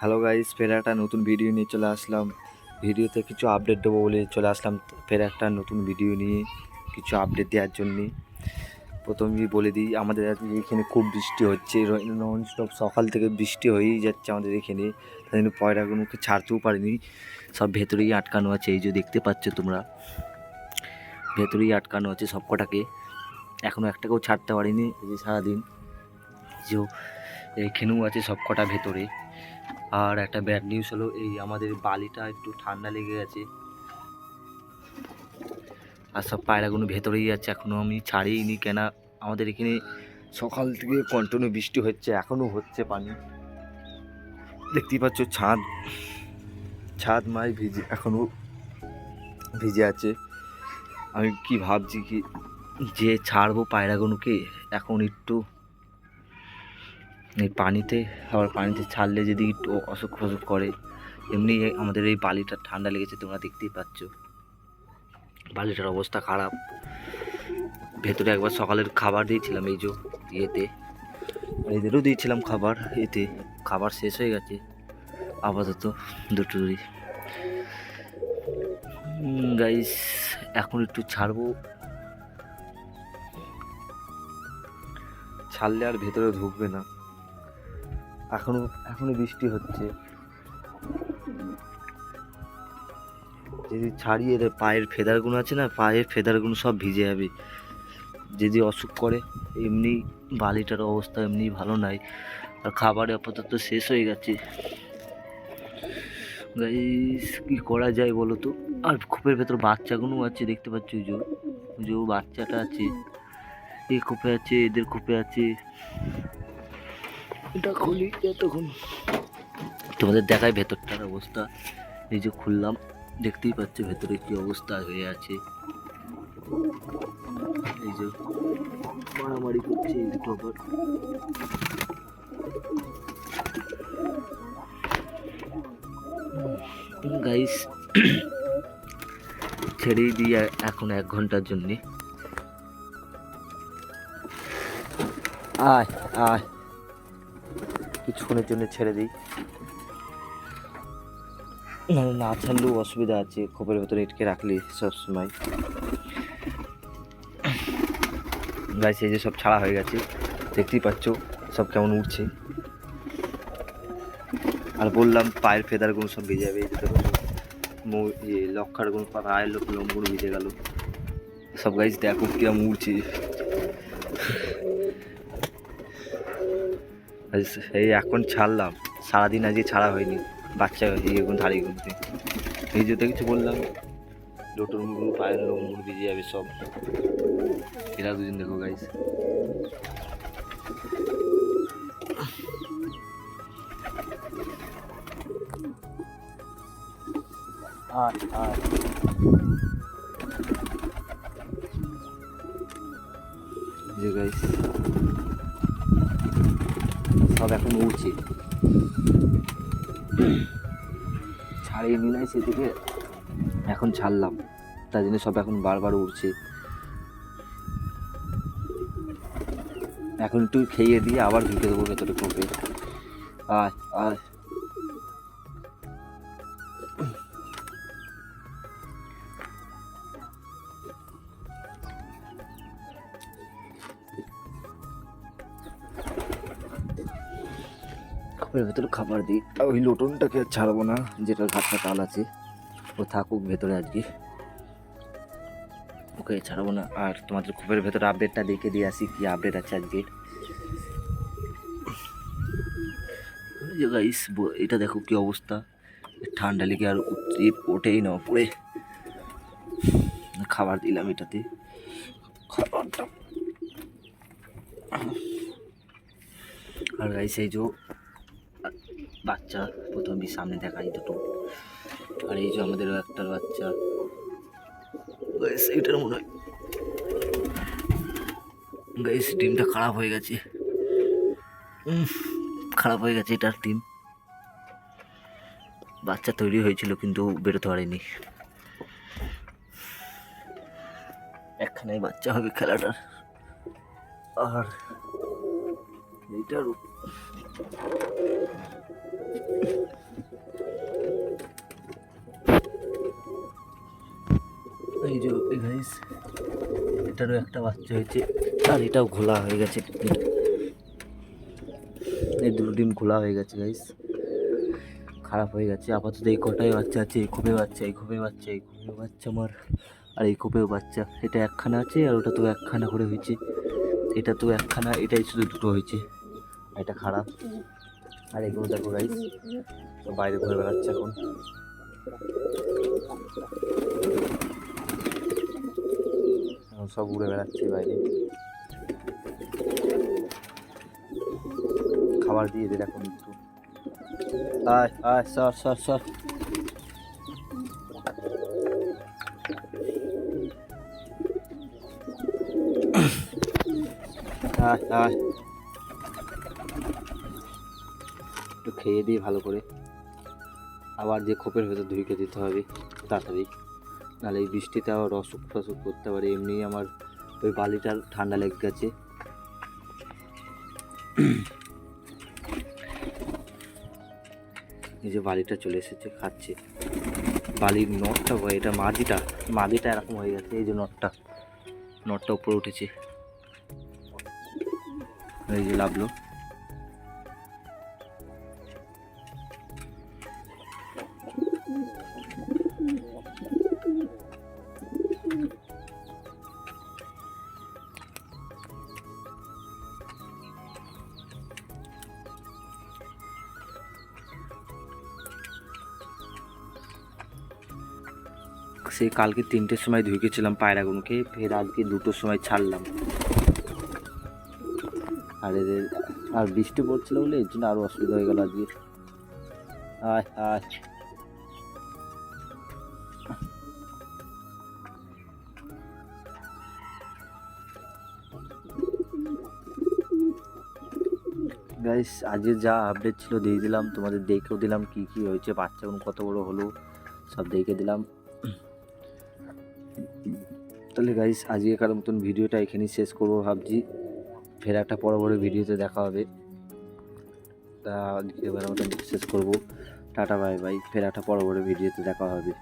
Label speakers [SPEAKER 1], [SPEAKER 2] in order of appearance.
[SPEAKER 1] Hello guys, ফের একটা নতুন ভিডিও নিয়ে চলে আসলাম। ভিডিওতে কিছু আপডেট দেবো বলে চলে আসলাম, ফের একটা নতুন ভিডিও নিয়ে কিছু আপডেট দেওয়ার জন্যে। প্রথমেই বলে দিই, আমাদের এখানে খুব বৃষ্টি হচ্ছে, নন স্টপ সকাল থেকে বৃষ্টি হয়েই যাচ্ছে আমাদের এখানে। তাই জন্য পয়রাগুলোকে ছাড়তেও পারিনি, সব ভেতরেই আটকানো আছে। এই যে দেখতে পাচ্ছ তোমরা, ভেতরেই আটকানো আছে সব কটাকে, এখনও একটাকেও ছাড়তে পারিনি। এই যে সারাদিন যে এখানেও আছে সব কটা ভেতরে। আর একটা ব্যাড নিউজ হলো, এই আমাদের বালিটা একটু ঠান্ডা লেগে গেছে, আর সব পায়রাগুলো ভেতরেই আছে, এখনও আমি ছাড়িনি। কেন আমাদের এখানে সকাল থেকে কন্টিনিউ বৃষ্টি হচ্ছে, এখনও হচ্ছে পানি। দেখতেই পাচ্ছ ছাদ ছাদ মাই ভিজে, এখনও ভিজে আছে। আমি কি ভাবছি কি যে ছাড়বো পায়রাগুলোকে এখন একটু এই পানিতে, আবার পানিতে ছাড়লে যদি একটু অসুখ ফসুখ করে। এমনি আমাদের এই বালিটা ঠান্ডা লেগেছে, তোমরা দেখতেই পাচ্ছ বালিটার অবস্থা খারাপ। ভেতরে একবার সকালের খাবার দিয়েছিলাম, এই যে ইয়েতে এদেরও দিয়েছিলাম খাবার, এতে খাবার শেষ হয়ে গেছে আপাতত দুটো দুই। গাইস এখন একটু ছাড়বো, ছাড়লে আর ভেতরে ঢুকবে না। এখনো বৃষ্টি হচ্ছে, যদি ছাড়িয়ে পায়ের ফেদারগুলো আছে না, পায়ের ফেদারগুলো সব ভিজে যাবে যদি অসুখ করে। এমনি বালিটার অবস্থা এমনি ভালো নাই, আর খাবার আপাতত শেষ হয়ে গেছে। গাইস কি করা যায় বলো তো। আর খোপের ভেতর বাচ্চাগুলো আছে, দেখতে পাচ্ছ যে বাচ্চাটা আছে, এই খোপে আছে, এদের খোপে আছে। এটা খুলি তখন তোমাদের দেখায় ভেতরটার অবস্থা। এই যে খুললাম, দেখতেই পাচ্ছ ভেতরে কি অবস্থা হয়ে আছে। এই যে মারামারি করছে এই দুটো আবার। গাইস ছেড়েই দিই এখন 1 ঘন্টার জন্য। আয় আয়, কিছুক্ষণের জন্য ছেড়ে দিই, না ছাড়লেও অসুবিধা আছে, খোপের ভেতরে আটকে রাখলে সবসময়। গাইস এই যে সব ছাড়া হয়ে গেছে, দেখতেই পাচ্ছ সব কেমন উঠছে। আর বললাম পায়ের ফেদারগুলো সব ভিজে যাবে, এই যে দেখো লক্ষারগুলো পায়ের লোমগুলো ভিজে গেল সব। গাইস দেখো কিরম উঠছে। এই এখন ছাড়লাম, সারাদিন আজকে ছাড়া হয়নি বাচ্চা ইয়েগুলো ধাড়িগুলোতে। এই যে কিছু বললাম, লোটোর মুড়গুলো পায়ের লোমগুলো ভিজে যাবে সব। এরা দুদিন দেখো গাইস। যে গাইস সব এখন উঠছে, ছাড়িয়ে নিলাই সেদিকে, এখন ছাড়লাম, তাই জন্য সব এখন বারবার উঠছে। এখন একটু খেয়ে দিয়ে আবার ঢুকে দেবো ভেতরে কোপে। আয় আয়, খোপের ভেতরে খাবার দিই। ওই লোটনটাকে ছাড়বো না, যেটা ঘাটটা টাল আছে, ও থাকুক ভেতরে আজকে, ওকে ছাড়বো না। আর তোমাদের খোপের ভেতরে আপডেটটা দেখে দিয়ে আসি, কি আপডেট আছে আজকে। গাইস এটা দেখো কি অবস্থা, ঠান্ডা লেগে আর ওঠেই না পড়ে। খাবার দিলাম এটাতে, খাবারটা। আর গাইস এই যে বাচ্চা প্রথমে সামনে দেখাই দুটো, আর এই যে আমাদের একটার বাচ্চা। গাইস এটার মনে হয় গাইস ডিমটা খারাপ হয়ে গেছে, খারাপ হয়ে গেছে এটার ডিম। বাচ্চা তৈরি হয়েছিল কিন্তু বেরোতে পারেনি, একখানেই বাচ্চা হবে খেলাটার। আর এইটার এই যে গাইস, এটারও একটা বাচ্চা হয়েছে আর এটাও ঘোলা হয়ে গেছে। এই দুটো ডিম খোলা হয়ে গেছে গাইস, খারাপ হয়ে গেছে। আপাতত এই কটাই বাচ্চা আছে, এই খোপে বাচ্চা, এই খোপে বাচ্চা, এই খোপে বাচ্চা আমার, আর এই খোপেও বাচ্চা। এটা একখানা আছে আর ওটা তো একখানা করে হয়েছে, এটা তো একখানা, এটাই শুধু দুটো হয়েছে, এটা খারাপ। আর এগুলো দেখো গাইস, সব বাইরে ঘুরে বেড়াচ্ছে এখন। এখন সব উড়ে বেড়াচ্ছে বাইরে, খাবার দিয়ে দিলে এখন একটু। আয় আয়, সর সর সর। আয় আয়, একটু খেয়ে দিয়ে ভালো করে আবার যে খোপের ভেতর ধুইকে দিতে হবে তাড়াতাড়ি, নাহলে এই বৃষ্টিতে আবার অসুখ ফসুখ করতে পারে। এমনি আমার ওই বালিটার ঠান্ডা লেগে গেছে। এই যে বালিটা চলে এসেছে, খাচ্ছে বালির নটটা, এটা মাদিটা এরকম হয়ে গেছে। এই যে নটটা উপরে উঠেছে, এই যে লাভলো। সেই কালকে 3টের সময় ধুইকেছিলাম পায়রাগুলোকে, ফের আজকে 2টোর সময় ছাড়লাম। আর এদের আর বৃষ্টি পড়ছিল বলে এর জন্য আরও অসুবিধা হয়ে গেল আজকে। আয় আয়, গাইস আজকে যা আপডেট ছিল দিয়ে দিলাম, তোমাদের দেখেও দিলাম কি কি হয়েছে, বাচ্চাগুলো কত বড় হলো সব দেখে দিলাম। তাহলে গাইস আজকেকার মতন ভিডিওটা এখানেই শেষ করবো ভাবছি, ফের একটা পরবর্তী ভিডিওতে দেখা হবে। তা আজকে এবার মতন শেষ করবো, টাটা বাই বাই, ফের একটা পরবর্তী ভিডিওতে দেখা হবে।